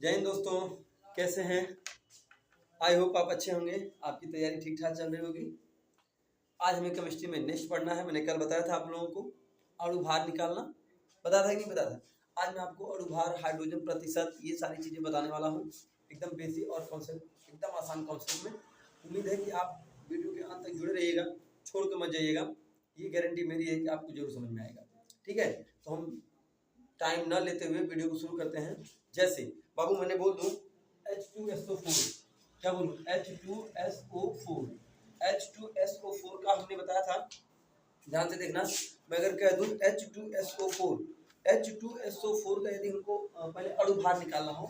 जय हिंद दोस्तों, कैसे हैं? आई होप आप अच्छे होंगे। आपकी तैयारी ठीक ठाक चल रही होगी। आज हमें केमिस्ट्री में नेक्स्ट पढ़ना है। मैंने कल बताया था आप लोगों को अणुभार निकालना, बताया था कि नहीं बताया था। आज मैं आपको अणुभार, हाइड्रोजन प्रतिशत, ये सारी चीज़ें बताने वाला हूँ। एकदम बेसिक और कॉन्सेप्ट, एकदम आसान कॉन्सेप्ट में। उम्मीद है कि आप वीडियो के अंत तक जुड़े रहिएगा, छोड़ कर मत जाइएगा। ये गारंटी मेरी है कि आपको जरूर समझ में आएगा। ठीक है, तो हम टाइम न लेते हुए वीडियो को शुरू करते हैं। जैसे बाबू मैंने बोल दूं H2SO4, क्या बोलूं? H2SO4। H2SO4 का हमने बताया था, ध्यान से देखना। मैं अगर कह दूं H2SO4, H2SO4 का यदि हमको पहले अणुभार निकालना हो,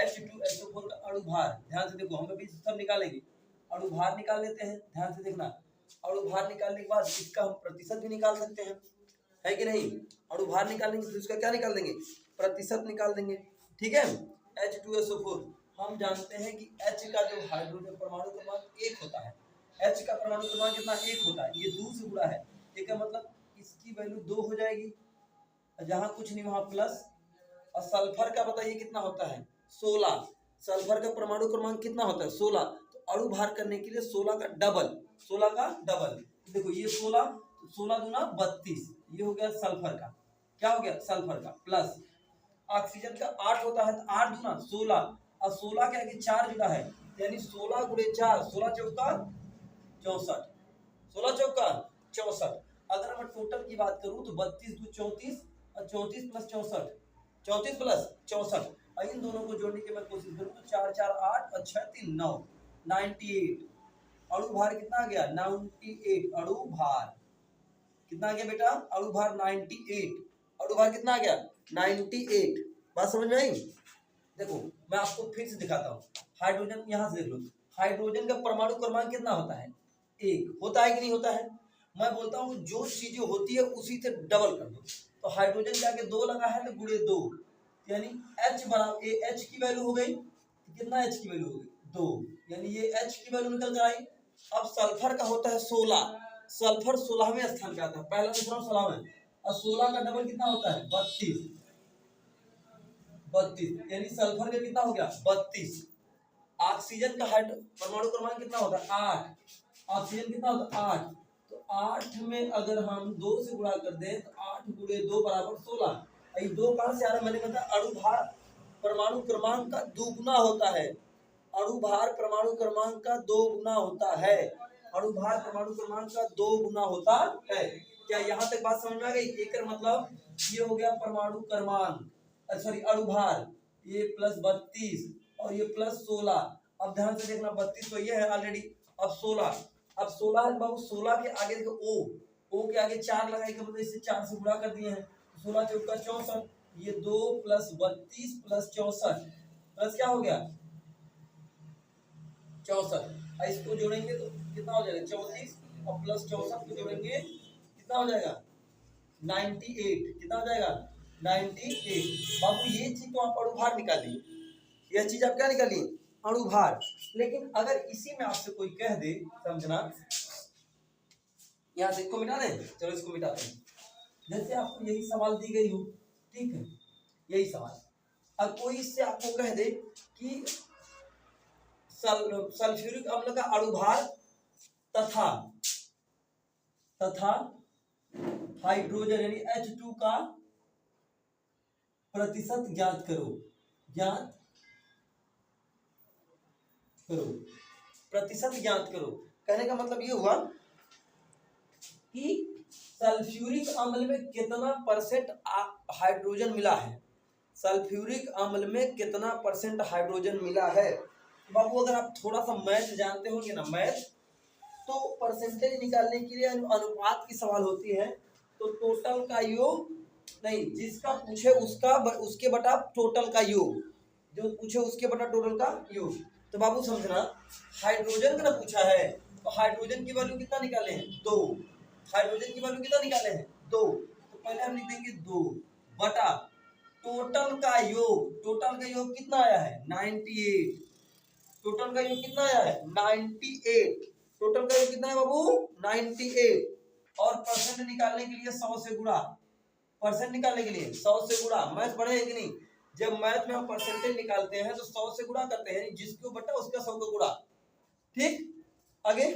H2SO4 का अणुभार, ध्यान से देखो, हम अभी सब निकालेंगे। अणुभार निकाल लेते हैं, ध्यान से देखना। अणुभार निकालने के बाद इसका हम प्रतिशत भी निकाल सकते हैं, है कि नहीं? अणुभार निकालेंगे तो उसका क्या निकाल देंगे? प्रतिशत निकाल देंगे। ठीक है, H2SO4 हम जानते हैं कि H का जो हाइड्रोजन परमाणु क्रमांक 1 होता है। H का परमाणु क्रमांक कितना? 1 होता है। ये 2 से जुड़ा है, ठीक है, मतलब इसकी वैल्यू 2 हो जाएगी, जहां कुछ नहीं वहां प्लस। और सल्फर का बताइए कितना होता है? 16। सल्फर का परमाणु क्रमांक कितना होता है? 16। तो अणुभार करने के लिए 16 का डबल, 16 का डबल। देखो ये 16, 16 दूना 32, ये हो गया सल्फर का। क्या हो गया? सल्फर का। प्लस ऑक्सीजन का 8 होता है, तो 8 दूना 16, और 16 के आगे 4 जुड़ा है, यानी 16 गुणे 4, 16 चौका 64, 16 चौका 64। अगर मैं टोटल की बात करूं तो 32 दू 34, और 34 प्लस 64, 34 प्लस 64, और इन दोनों को जोड़ने की मैं कोशिश करूं तो 4 4 8 और 6 3 9, 98। अणुभार कितना आ गया? 98। अणुभार कितना आ गया बेटा? अणुभार 98। अणुभार कितना आ गया? 98। बात समझ में आई? देखो मैं आपको फिर से दिखाता हूँ। हाइड्रोजन, यहाँ से देख लो, हाइड्रोजन का परमाणु क्रमांक कितना होता है? 1 होता है कि नहीं होता है? मैं बोलता हूँ जो चीजें होती है उसी से डबल कर दो। तो हाइड्रोजन के आगे 2 लगा है तो गुणे 2, यानी H बराबर H की वैल्यू हो गई, कितना H की वैल्यू हो गई? 2, यानी ये H की वैल्यू निकल कर आई। अब सल्फर का होता है 16, सल्फर 16वें स्थान पे आता है, पहला दूसरा 16वें, और 16 का डबल कितना होता है? 32, 32, यानी सल्फर का कितना हो गया? 32। ऑक्सीजन का परमाणु क्रमांक कितना होता है? 8। ऑक्सीजन कितना होता है? 8। तो 8 में अगर हम 2 से गुणा कर दें तो 8 गुणे 2 बराबर 16। ये 2 कहां से आ रहा है? मैंने बताया अणुभार परमाणु क्रमांक का 2 गुना होता है। अणुभार परमाणु क्रमांक का 2 गुना होता है। अणुभार परमाणु क्रमांक का 2 गुना होता है। क्या यहाँ तक बात समझ में आ गई? एक मतलब ये हो गया परमाणु क्रमांक, सॉरी अणुभार, ये प्लस 32 और ये प्लस 16। अब ध्यान से देखना, 32 तो ये है ऑलरेडी। अब 16, अब 16 है बाबू, 16 के आगे देखो ओ के आगे 4 लगाएगा, मतलब इसे 4 से गुणा कर दिए हैं, 16 चौका 64, ये 2 प्लस 32 प्लस 64, प्लस क्या हो गया? 64। इसको जोड़ेंगे तो कितना हो जाएगा? 34, और प्लस 64 को जोड़ेंगे कितना हो जाएगा? 98। कितना हो जाएगा? 98। बाबू ये चीज तो आप अणुभार निकालिए, यह चीज आप क्या निकालिए? अणुभार। लेकिन अगर इसी में आपसे कोई कह दे, समझना, यहाँ से इसको मिटा दें, चलो इसको मिटाते हैं। जैसे आपको यही सवाल दी गई हो, ठीक है, यही सवाल, अब कोई इससे आपको कह दे कि सल्फ्यूरिक अम्ल का अणुभार तथा हाइड्रोजन यानी H2 का प्रतिशत ज्ञात करो, ज्ञात करो, प्रतिशत ज्ञात करो। कहने का मतलब ये हुआ कि सल्फ्यूरिक अम्ल में कितना परसेंट हाइड्रोजन मिला है, सल्फ्यूरिक अम्ल में कितना परसेंट हाइड्रोजन मिला है। बाबू अगर आप थोड़ा सा मैथ जानते होंगे ना, मैथ, तो परसेंटेज निकालने के लिए अनुपात की सवाल होती है, तो टोटल का योग नहीं, जिसका पूछे उसका उसके बटा टोटल का योग, जो पूछे उसके बटा टोटल का योग। तो बाबू समझना, हाइड्रोजन का पूछा है तो हाइड्रोजन की वैल्यू कितना निकाले हैं? 2। हाइड्रोजन की वैल्यू कितना निकाले हैं? 2। तो पहले हम लिख देंगे 2 बटा टोटल का योग। टोटल का योग कितना आया है? 98। टोटल का योग कितना आया है? 98। टोटल का योग कितना है बाबू? 98। और परसेंट निकालने के लिए 100 से गुणा, परसेंट निकालने के लिए 100 से गुणा। मैथ पढ़े कि नहीं? जब मैथ में हम परसेंटेज निकालते हैं तो 100 से गुणा करते हैं, जिसको बटा उसका 100 का गुणा। ठीक, आगे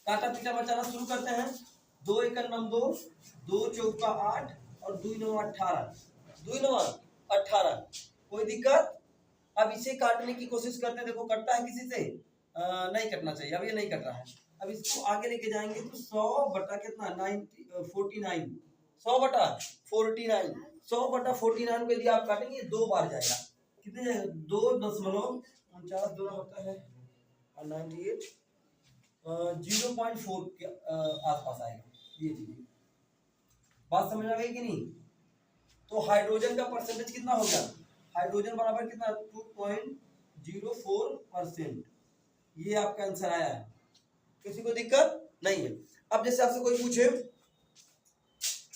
काटा पीटा बचाना शुरू करते हैं। 2 एकड़ नम 2, 2 चौका 8 और 2 9 18, 2 9 18। कोई दिक्कत? अब इसे काटने की कोशिश करते हैं, देखो कटता है किसी से? नहीं कटना चाहिए, अब ये नहीं कट रहा है। अब इसको आगे लेके जाएंगे तो 100 बटा कितना 49, 100 बटा 49, 100 बटा 49 को यदि आप काटेंगे 2 बार जाएगा। कितने जाएगा? 2.49 दोनों होता है और 98 0.4 के आसपास आएगा। ये चीज बात समझ आ गई कि नहीं? तो हाइड्रोजन का परसेंटेज कितना हो गया? हाइड्रोजन बराबर कितना? 2.04%। ये आपका आंसर आया है। किसी को दिक्कत नहीं है? अब जैसे आपसे कोई पूछे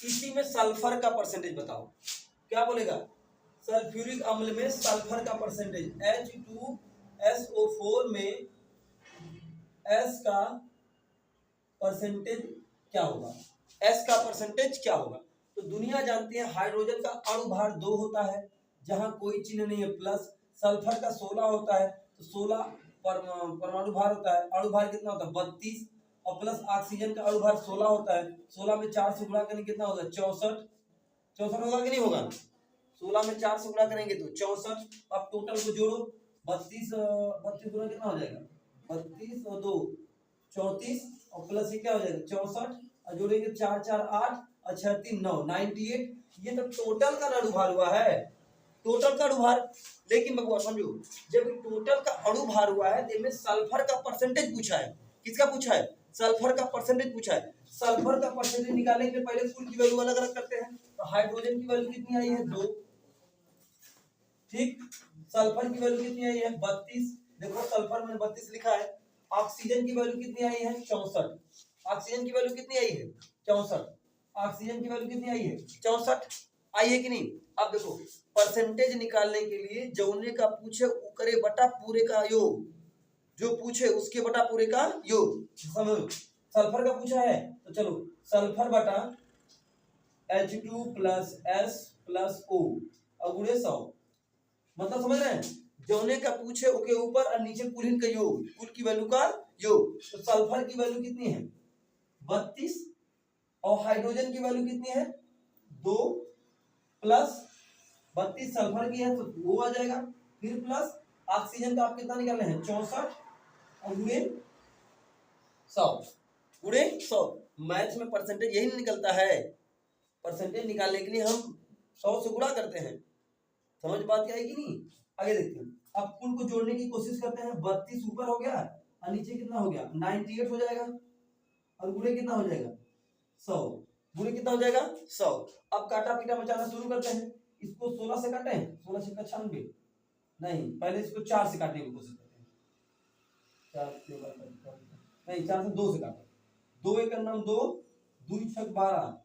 इसी में सल्फर का परसेंटेज बताओ, क्या बोलेगा? सल्फ्यूरिक अम्ल में सल्फर का परसेंटेज H2SO4 में S का परसेंटेज क्या होगा? S का परसेंटेज क्या होगा? तो दुनिया जानती है हाइड्रोजन का अणु भार 2 होता है, जहां कोई चिन्ह नहीं है प्लस। सल्फर का 16 होता है, तो 16 परमाणु भार होता है। अणु भार कितना होता है? 32 और प्लस ऑक्सीजन का अणु भार 16 होता है। 16 में 4 से गुणा करेंगे कितना होगा? 64। 64 होगा कि नहीं होगा? 16 में 4 से गुणा करेंगे तो 64। अब टोटल को जोड़ो, 32 गुणा कितना हो जाएगा? 32 और 2 34 और प्लस ये क्या हो जाएगा? 64 और जोड़ेंगे 4 4 8 और 6 3 9 98। ये तो टोटल का अणुभार हुआ है, टोटल का अणुभार। लेकिन बबुआ समझो, जब टोटल का अणुभार हुआ है तो इसमें सल्फर का परसेंटेज पूछा है। किसका पूछा है? सल्फर का परसेंटेज पूछा है। सल्फर का परसेंटेज निकालने के पहले कुल की वैल्यू अलग अलग करते हैं। तो हाइड्रोजन की वैल्यू कितनी आई है? 2। ठीक, सल्फर की वैल्यू कितनी आई है? 32। देखो सल्फर में 32 लिखा है। ऑक्सीजन की वैल्यू कितनी आई है? 64। ऑक्सीजन की वैल्यू कितनी आई है? 64। ऑक्सीजन की वैल्यू कितनी आई है? 64। आई है कि नहीं? अब देखो परसेंटेज निकालने के लिए जौने का पूछे करे बटा पूरे का योग, जो पूछे उसके बटा पूरे का योग। समझ, सल्फर का पूछा है तो चलो सल्फर बटा H2 plus S plus O अगुणे 100। मतलब समझ रहे हैं? जौने का पूछे ओके ऊपर और नीचे कुल का योग, कुल की वैल्यू का योग। तो सल्फर की वैल्यू कितनी है? 32 और हाइड्रोजन की वैल्यू कितनी है? 2 प्लस 32 सल्फर की है तो 2 आ जाएगा, फिर प्लस ऑक्सीजन का आप कितना निकाल रहे हैं? 64 और गुणे 100, गुणे 100। मैथ्स में परसेंटेज यही निकलता है। परसेंटेज निकालने के लिए हम 100 से गुणा करते हैं। समझ बात क्या है कि नहीं? आगे देखते हैं। अब कुल को जोड़ने की कोशिश करते हैं। 32 ऊपर हो गया और नीचे कितना हो गया? 98 हो जाएगा और गुणे कितना हो जाएगा? 100। गुणे कितना हो जाएगा? 100। अब काटा पीटा मचाना शुरू करते हैं। इसको 16 से काटे, 16 से 96 नहीं, पहले इसको 4 से काटने की कोशिश करते हैं। 4 से नहीं, 4 से 2 से काटे। 2 एकड़ नाम 2, 2 छक 12,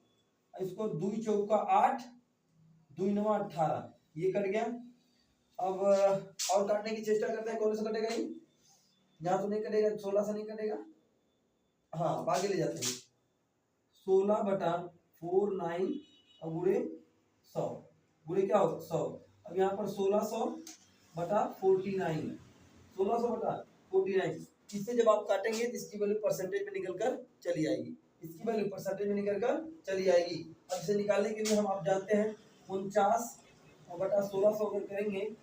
इसको 2 चौका 8, 2 9 18, ये कट गया। अब और काटने की चेष्टा करते हैं, कौन सा कटेगा? ही यहाँ तो नहीं कटेगा, 16 से नहीं कटेगा। हाँ आगे ले जाते हैं। 16 बटा 49 और गुणे 100, गुणे क्या होगा? 100। अब यहाँ पर 1600 बटा 49, 1600 बटा 49। इससे जब आप काटेंगे तो इसकी वैल्यू परसेंटेज में निकल कर चली आएगी, इसकी वैल्यू परसेंटेज में निकल कर चली आएगी। अब इसे निकालने के लिए हम आप जानते हैं 49 बटा 1600 अगर करेंगे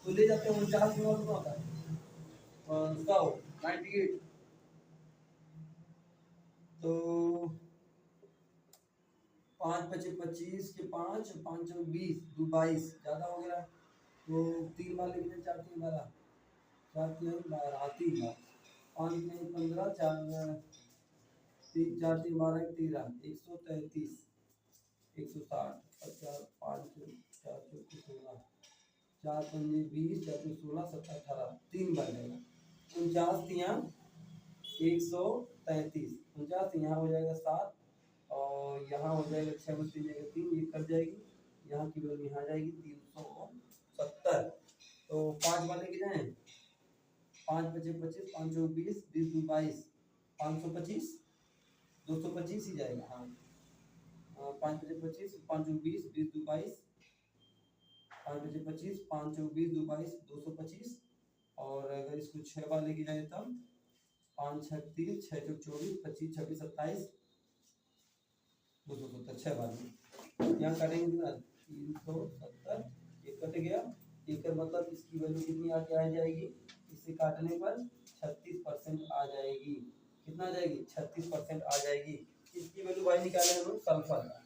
तो ले जाते हैं 49 में कितना होता है? 98। तो 5 पचे 25 के 5 5 चौ 20 2 22 ज्यादा हो गया। तो 3 बार लेके 4 3 12 4 3 12 3 बार 5 में 15 4 4 3 12 13 133 160 50 5 4 16 4 पंजे 20 4 16 17 18 3 बार जाएगा। 49 तिया 133, 49 यहाँ हो जाएगा 7 और यहाँ हो जाएगा 6 में 3 जगह 3, ये कट जाएगी। यहाँ की वैल्यू यहाँ जाएगी 370। तो 5 बार लेके जाएं, 5 पचे 25 5 चौ 20 20 2 22 525 225 ही जाएगा। हाँ 5 पचे 25 5 चौ 20 20 2 22 5 बचे 25, 5 चौक 20, 2 22, 225। और अगर इसको 6 बार लेके जाए तब 5 6 30, 6 चौक 24, 25 26 27, 270, 6 बार में यहाँ करेंगे ना 370, ये कट गया। एक मतलब इसकी वैल्यू कितनी आके आ जाएगी, इसे काटने पर 36% आ जाएगी। कितना आ जाएगी, 36% आ जाएगी। इसकी वैल्यू भाई निकाले हम लोग सल्फर का,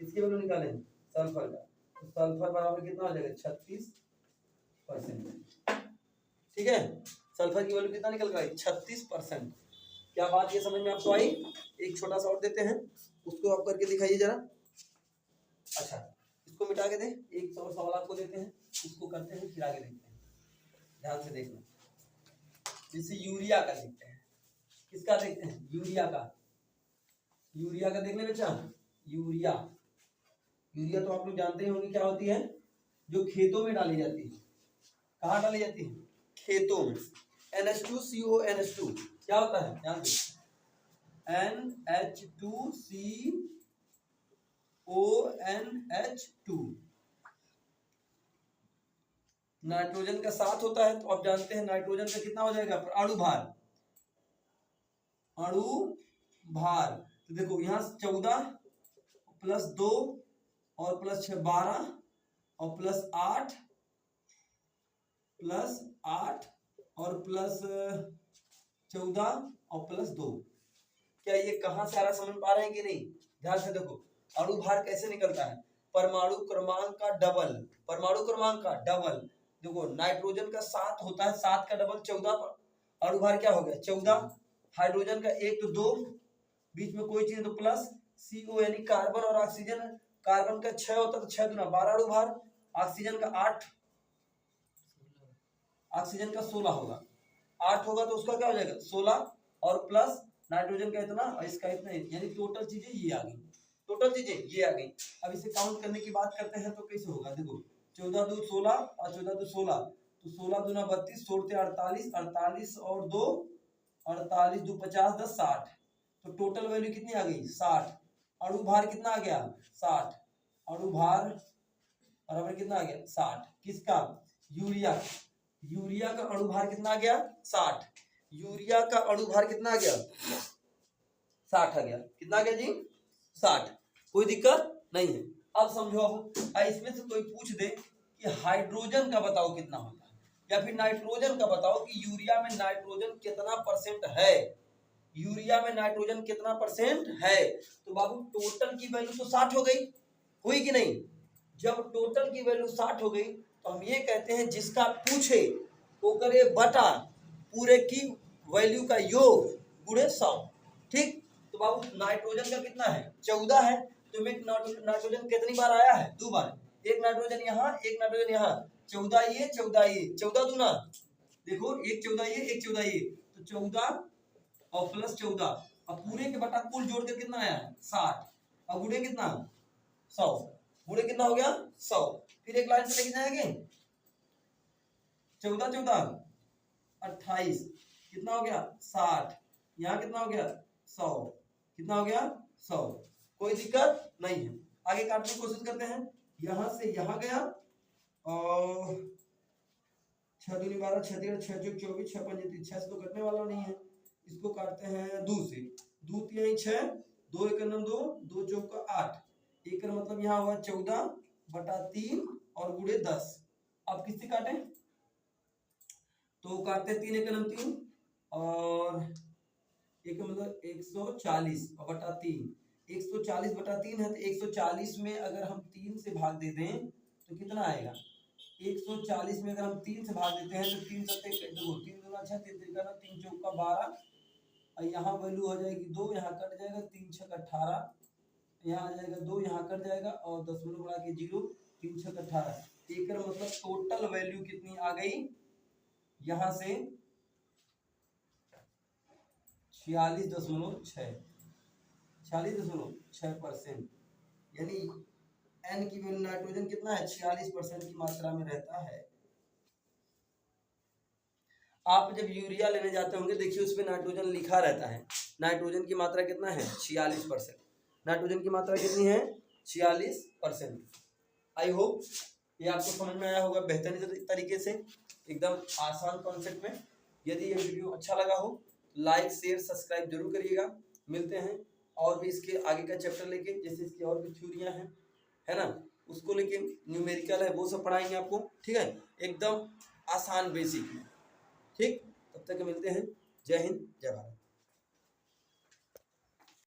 इसकी वैल्यू निकाले सल्फर का, तो सल्फर बराबर कितना हो जाएगा 36%। ठीक है, सल्फर की वैल्यू कितना निकल गई 36%। क्या बात ये समझ में आपको आई। एक छोटा सा और देते हैं, उसको आप करके दिखाइए जरा। अच्छा इसको मिटा के दे, एक और सवाल आपको देते हैं, उसको करते हैं फिर आगे देखते हैं। ध्यान से देखना, जैसे यूरिया का देखते हैं। किसका देखते हैं, यूरिया का। यूरिया का देखने बच्चा, यूरिया, यूरिया तो आप लोग जानते ही होंगे क्या होती है, जो खेतों में डाली जाती है। कहाँ डाली जाती है, खेतों में। NH2CO NH2 क्या होता है, ध्यान से, NH2CO NH2 नाइट्रोजन का साथ होता है। तो आप जानते हैं नाइट्रोजन का कितना हो जाएगा, अणु भार, अणु भार। तो देखो यहाँ 14 प्लस 2 और प्लस 6 12 और प्लस 8 और प्लस 14 और प्लस 2। क्या ये कहाँ से आ रहा समझ पा रहे हैं कि नहीं। ध्यान से देखो, अणु भार कैसे निकलता है, परमाणु क्रमांक का डबल, परमाणु क्रमांक का डबल। देखो नाइट्रोजन का 7 होता है, 7 का डबल 14 पर अणु भार क्या हो गया 14। हाइड्रोजन का 1 तो 2, बीच में कोई चीज तो प्लस, CO यानी कार्बन और ऑक्सीजन। कार्बन का 6 होता तो 6 दूना 12 अणु भार, ऑक्सीजन का 8, ऑक्सीजन का 16 होगा, 8 होगा तो उसका क्या हो जाएगा 16 और प्लस नाइट्रोजन का इतना और इसका इतना, यानी टोटल चीजें ये आ गई, टोटल चीजें ये आ गई। अब इसे काउंट करने की बात करते हैं तो कैसे होगा, देखो 14 दूनी 16 और 14 दूनी 16, तो 16 दूना 32, 16 48, 48 और 2 48, 2 50, 10 60, तो टोटल वैल्यू कितनी आ गई 60। अणु भार कितना आ गया 60, अणु भार बराबर कितना आ गया 60। किसका, यूरिया, यूरिया का अणु भार कितना आ गया 60, यूरिया का अणु भार कितना आ गया 60 आ गया। कितना आ गया जी 60, कोई दिक्कत नहीं है। अब समझो, अब इसमें से कोई पूछ दे कि हाइड्रोजन का बताओ कितना होता है, या फिर नाइट्रोजन का बताओ कि यूरिया में नाइट्रोजन कितना परसेंट है, यूरिया में नाइट्रोजन कितना परसेंट है। तो बाबू टोटल की वैल्यू तो 60 हो गई, हुई कि नहीं। जब टोटल की वैल्यू 60 हो गई तो हम ये कहते हैं जिसका पूछे वो करे बटा पूरे की वैल्यू का योग गुणे 100। ठीक, तो बाबू नाइट्रोजन का कितना है 14 है, तो में नाइट्रोजन कितनी बार आया है 2 बार, एक नाइट्रोजन यहाँ एक नाइट्रोजन यहाँ, 14 ये 14 ये, 14 दूना देखो एक 14 ये एक 14 ये, तो 14 और प्लस 14, अब पूरे के बटा कुल जोड़ कर कितना आया 60, अब गुणे कितना 100, गुणे कितना हो गया 100। फिर एक लाइन से लेके जाएंगे 14 14 28, कितना हो गया 60, यहाँ कितना हो गया 100, कितना हो गया 100, कोई दिक्कत नहीं है। आगे काटने की कोशिश करते हैं, यहां से यहां गया और 6 दूनी 12, 6 3 6 24, 6 5 30, 6 से तो कटने वाला नहीं है, इसको काटते हैं 2 से, 2 3 6, 2 1 2, 2 4 8, एक मतलब यहाँ हुआ 14 बटा 3 और गुणे 10। अब किससे काटें, तो काटते 3 1 3 और एक मतलब 140 बटा 3, 140 बटा 3 है, तो 140 में अगर हम 3 से भाग दे दें तो कितना आएगा, 140 में अगर हम 3 से भाग देते हैं तो 3 सत्ते देखो 3 दूना 6, 3 3 3 चौका 12, और यहाँ वैल्यू हो जाएगी 2, यहाँ कट जाएगा 3 6 18, यहाँ आ जाएगा 2, यहाँ कट जाएगा और 10 बढ़ा के 0, 3 6 18, एक मतलब टोटल वैल्यू कितनी आ गई यहाँ से 46.6%, यानी एन की वैल्यू नाइट्रोजन कितना है 46% की मात्रा में रहता है। आप जब यूरिया लेने जाते होंगे देखिए उसमें नाइट्रोजन लिखा रहता है, नाइट्रोजन की मात्रा कितना है 46%, नाइट्रोजन की मात्रा कितनी है 46%। आई होप ये आपको समझ में आया होगा बेहतरीन तरीके से, एकदम आसान कॉन्सेप्ट में। यदि ये वीडियो अच्छा लगा हो लाइक शेयर सब्सक्राइब जरूर करिएगा। मिलते हैं और भी इसके आगे का चैप्टर लेके, जैसे इसकी और भी थ्योरियाँ हैं, है ना, उसको लेके न्यूमेरिकल है वो सब पढ़ाएंगे आपको, ठीक है, एकदम आसान बेसिक में। ठीक, तब तक मिलते हैं। जय हिंद जय भारत।